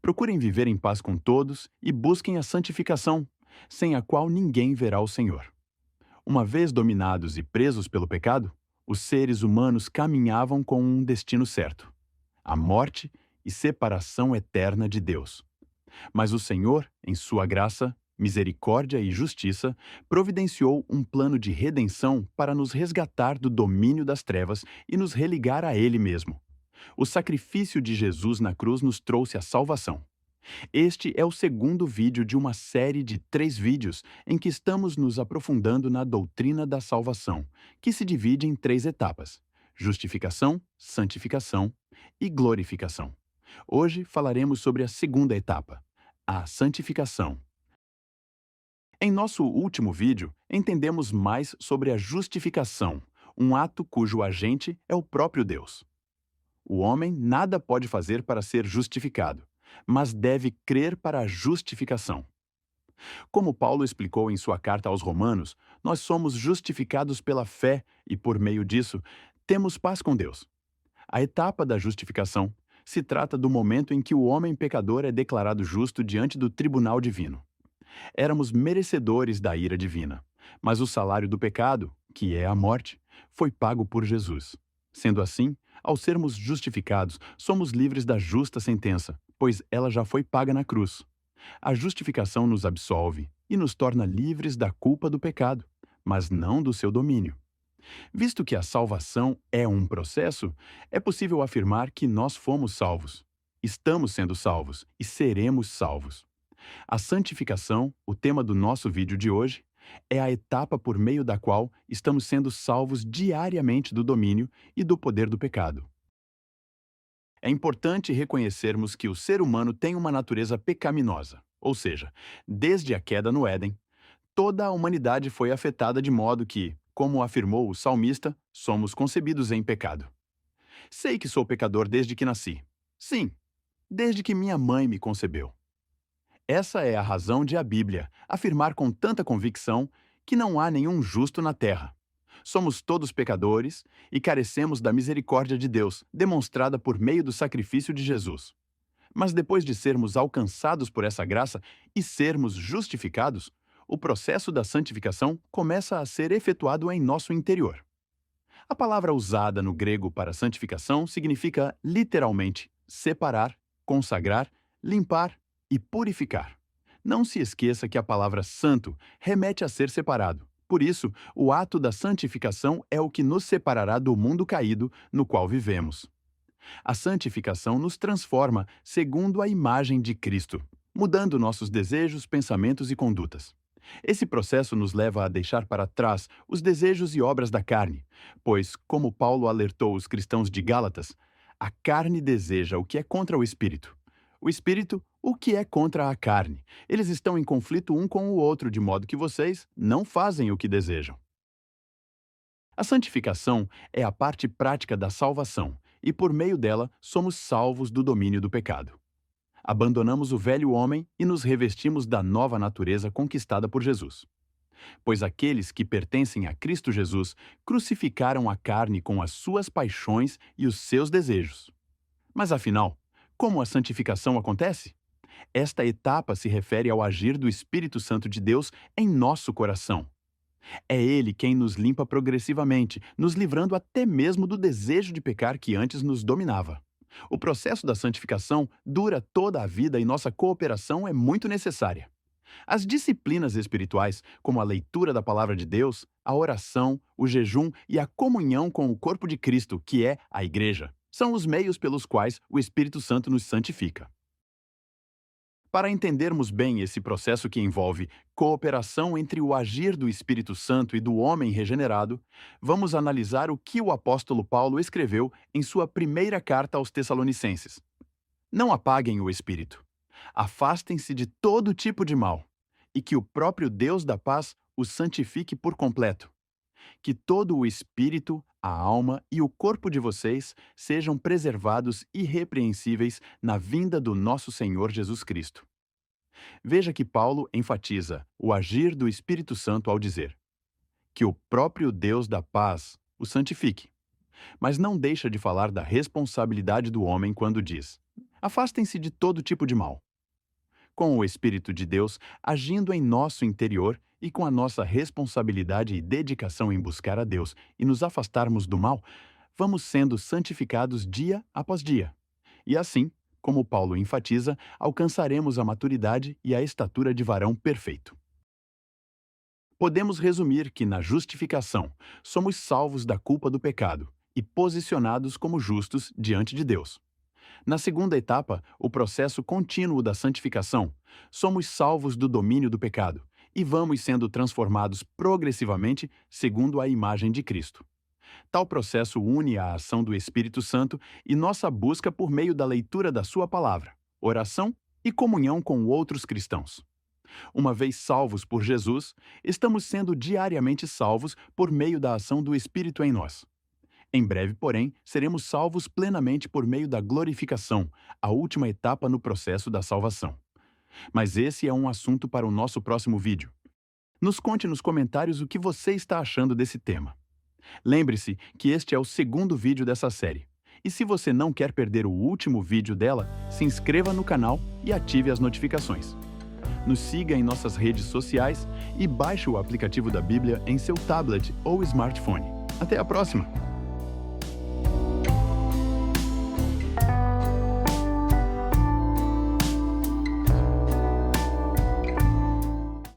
Procurem viver em paz com todos e busquem a santificação, sem a qual ninguém verá o Senhor. Uma vez dominados e presos pelo pecado, os seres humanos caminhavam com um destino certo: a morte e separação eterna de Deus. Mas o Senhor, em sua graça, misericórdia e justiça, providenciou um plano de redenção para nos resgatar do domínio das trevas e nos religar a Ele mesmo. O sacrifício de Jesus na cruz nos trouxe a salvação. Este é o segundo vídeo de uma série de 3 vídeos em que estamos nos aprofundando na doutrina da salvação, que se divide em 3 etapas: justificação, santificação e glorificação. Hoje falaremos sobre a segunda etapa, a santificação. Em nosso último vídeo, entendemos mais sobre a justificação, um ato cujo agente é o próprio Deus. O homem nada pode fazer para ser justificado, mas deve crer para a justificação. Como Paulo explicou em sua carta aos Romanos, nós somos justificados pela fé e, por meio disso, temos paz com Deus. A etapa da justificação se trata do momento em que o homem pecador é declarado justo diante do tribunal divino. Éramos merecedores da ira divina, mas o salário do pecado, que é a morte, foi pago por Jesus. Sendo assim, ao sermos justificados, somos livres da justa sentença, pois ela já foi paga na cruz. A justificação nos absolve e nos torna livres da culpa do pecado, mas não do seu domínio. Visto que a salvação é um processo, é possível afirmar que nós fomos salvos, estamos sendo salvos e seremos salvos. A santificação, o tema do nosso vídeo de hoje, é a etapa por meio da qual estamos sendo salvos diariamente do domínio e do poder do pecado. É importante reconhecermos que o ser humano tem uma natureza pecaminosa, ou seja, desde a queda no Éden, toda a humanidade foi afetada de modo que, como afirmou o salmista, somos concebidos em pecado. Sei que sou pecador desde que nasci. Sim, desde que minha mãe me concebeu. Essa é a razão de a Bíblia afirmar com tanta convicção que não há nenhum justo na terra. Somos todos pecadores e carecemos da misericórdia de Deus, demonstrada por meio do sacrifício de Jesus. Mas depois de sermos alcançados por essa graça e sermos justificados, o processo da santificação começa a ser efetuado em nosso interior. A palavra usada no grego para santificação significa literalmente separar, consagrar, limpar e purificar. Não se esqueça que a palavra santo remete a ser separado. Por isso, o ato da santificação é o que nos separará do mundo caído no qual vivemos. A santificação nos transforma segundo a imagem de Cristo, mudando nossos desejos, pensamentos e condutas. Esse processo nos leva a deixar para trás os desejos e obras da carne, pois, como Paulo alertou os cristãos de Gálatas, a carne deseja o que é contra o espírito. O espírito, o que é contra a carne. Eles estão em conflito um com o outro, de modo que vocês não fazem o que desejam. A santificação é a parte prática da salvação, e por meio dela somos salvos do domínio do pecado. Abandonamos o velho homem e nos revestimos da nova natureza conquistada por Jesus. Pois aqueles que pertencem a Cristo Jesus crucificaram a carne com as suas paixões e os seus desejos. Mas afinal, como a santificação acontece? Esta etapa se refere ao agir do Espírito Santo de Deus em nosso coração. É Ele quem nos limpa progressivamente, nos livrando até mesmo do desejo de pecar que antes nos dominava. O processo da santificação dura toda a vida e nossa cooperação é muito necessária. As disciplinas espirituais, como a leitura da Palavra de Deus, a oração, o jejum e a comunhão com o corpo de Cristo, que é a Igreja, são os meios pelos quais o Espírito Santo nos santifica. Para entendermos bem esse processo que envolve cooperação entre o agir do Espírito Santo e do homem regenerado, vamos analisar o que o apóstolo Paulo escreveu em sua primeira carta aos Tessalonicenses. Não apaguem o Espírito. Afastem-se de todo tipo de mal, e que o próprio Deus da paz os santifique por completo. Que todo o espírito, a alma e o corpo de vocês sejam preservados irrepreensíveis na vinda do nosso Senhor Jesus Cristo. Veja que Paulo enfatiza o agir do Espírito Santo ao dizer que o próprio Deus da paz o santifique, mas não deixa de falar da responsabilidade do homem quando diz: Afastem-se de todo tipo de mal. Com o Espírito de Deus agindo em nosso interior e com a nossa responsabilidade e dedicação em buscar a Deus e nos afastarmos do mal, vamos sendo santificados dia após dia. E assim, como Paulo enfatiza, alcançaremos a maturidade e a estatura de varão perfeito. Podemos resumir que, na justificação, somos salvos da culpa do pecado e posicionados como justos diante de Deus. Na segunda etapa, o processo contínuo da santificação, somos salvos do domínio do pecado e vamos sendo transformados progressivamente segundo a imagem de Cristo. Tal processo une a ação do Espírito Santo e nossa busca por meio da leitura da Sua palavra, oração e comunhão com outros cristãos. Uma vez salvos por Jesus, estamos sendo diariamente salvos por meio da ação do Espírito em nós. Em breve, porém, seremos salvos plenamente por meio da glorificação, a última etapa no processo da salvação. Mas esse é um assunto para o nosso próximo vídeo. Nos conte nos comentários o que você está achando desse tema. Lembre-se que este é o segundo vídeo dessa série. E se você não quer perder o último vídeo dela, se inscreva no canal e ative as notificações. Nos siga em nossas redes sociais e baixe o aplicativo da Bíblia em seu tablet ou smartphone. Até a próxima!